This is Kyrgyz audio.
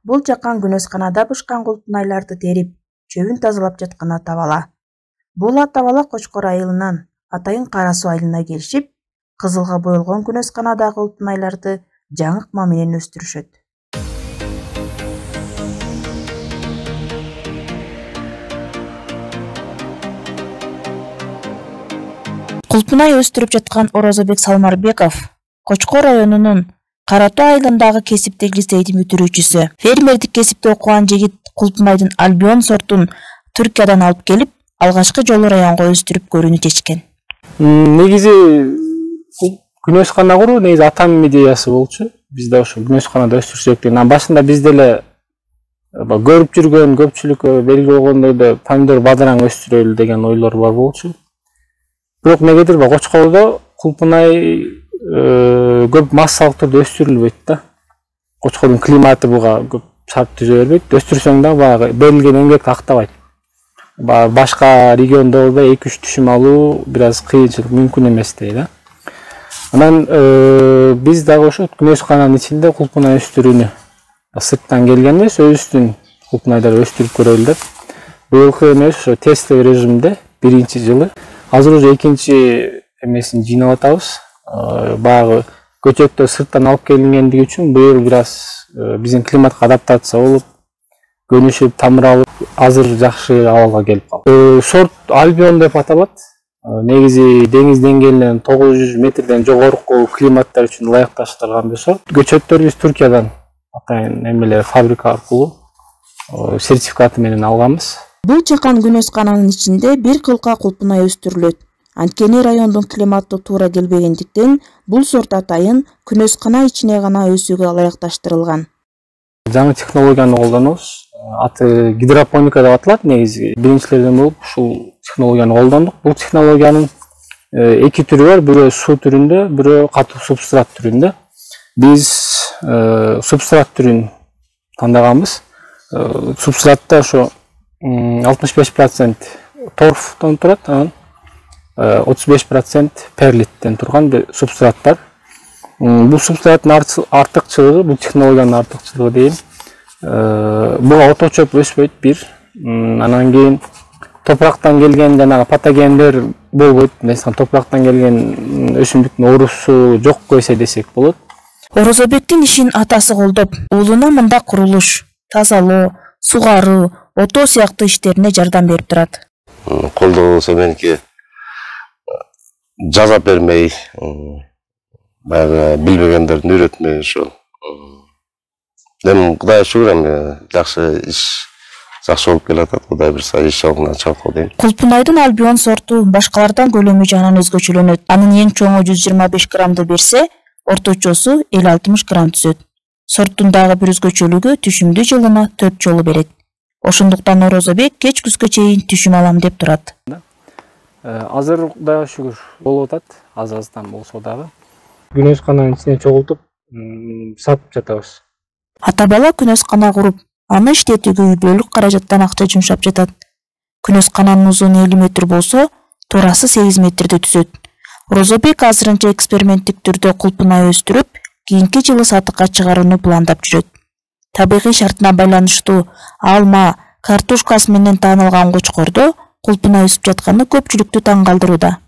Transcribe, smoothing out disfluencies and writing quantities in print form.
Бул жакан күнөсканада бышкан кулпунайларды терип, чөбүн тазалап жаткан ата бала. Бул ата бала Кочкор айылынан Атайын Кара Суу айылына келишип, кызылга боелгон күнөсканадагы кулпунайларды жаңыкма менен өстүрүшөт. Кулпунай өстүрүп жаткан Орозобек Салмарбеков Кочкор районунун Кара Тоо айылындагы кесиптеги лицейдин бүтүрүүчүсү. Фермердик кесипте окуган жигит кулпунайдын Альбион сортун Түркиядан алып келип, алгачкы жолу районго өстүрүп көрүүнү чечкен. Негизи күнөскана куруу негизи атамдын идеясы болчу. Биз да ошо күнөсканада өстүрсөк деген. Башында биз деле көрүп жүргөн көпчүлүккө белгилүү болгондой эле помидор бадыраң өстүрөлү деген ойлор бар болчу. Бирок негедир Кочкордо кулпунай көп массалык түрдө өстүрүлбөйт да. Кочкордун климаты буга көп шарт түзө бербейт. Өстүрсөң да баягы берилген эмгекти актабайт. Башка региондордо 2-3 түшүм алуу бир аз кыйынчылык мүмкүн эместей да. Анан биз дагы ошо күнөскананын ичинде кулпунай өстүрүүнү сырттан келген эмес, өзүбүздүн кулпунайларды өстүрүп көрөлү деп. Быйылкы эмес ошо тестовый режимде биринчи жылы. Азыр уже экинчи эмесин жыйнап атабыз. Баягы көчөттөр сырттан алып келингендиги үчүн быйыл бир аз биздин климатка адаптация болуп, көнүшүп, тамыр алып, азыр жакшы абалга келип калды. Сорт Альбион деп аталат. Негизи деңиз деңгээлинен 900 метрден жогорку климаттар үчүн ылайыкташтырылган бир сорт. Көчөттөр биз Түркиядан атайын эмелер фабрика аркылуу сертификаты менен алганбыз. Бул жакан күнөскананын ичинде бир кылка кулпунай өстүрүлөт. Анткени райондун климаты туура келбегендиктен бул сорт атайын күнөскана ичине гана өсүүгө ылайыкташтырылган. Жаңы технологияны колдонобуз. Аты гидропоника деп аталат. Негизи биринчилерден болуп ушул технологияны колдондук. Бул технологиянын эки түрү бар. Бирөө суу түрүндө, бирөө катуу субстрат түрүндө. Биз субстрат түрүн тандаганбыз. Субстратта ошо 65% торфтон турат, анан 35% перлиттен турган бир субстрат бар. Бул субстраттын артыкчылыгы, бул технологиянын артыкчылыгы дейм. Буга ото чөп өспөйт бир. Анан кийин топурактан келген жанагы патогендер болбойт. Мисалы топурактан келген өсүмдүктүн оорусу жок койсо десек болот. Орозобектин ишин атасы колдоп, уулуна мындай курулуш, тазалоо, сугаруу, ото сыяктуу иштерине жардам берип турат. Колдоосо меники жазап бермей, баягы билбегендердин үйрөтмөй ошо. Эми Кудайга шүгүр, жакшы иш жакшы болуп келатат. Кудай буйрса иш жолуна чыгат дейм. Кулпунайдын Альбион сорту башкалардан көлөмү жагынан өзгөчөлөнөт. Анын эң чоңу 125 граммды берсе, орточосу 50-60 грамм түзөт. Сорттун дагы бир өзгөчөлүгү түшүмдү жылына 4 жолу берет. Ошондуктан Орозобек кеч күзгө чейин түшүм алам деп турат. Азыр Кудайга шүгүр болуп атат, аз-аздан болсо дагы. Күнөскананын ичине чогултуп сатып жатабыз. Ата бала күнөскана куруп, аны иштетүүгө үй бүлөлүк каражаттан акча жумшап жатат. Күнөскананын узуну 50 метр болсо, турасы 8 метрди түзөт. Орозобек азырынча эксперименттик түрдө кулпунай өстүрүп, кийинки жылы сатыкка чыгарууну пландап жүрөт. Табигый шартына байланыштуу алма, картошкасы менен таанылган Кочкордо кулпунай өсүп жатканы көпчүлүктү таң калтырууда.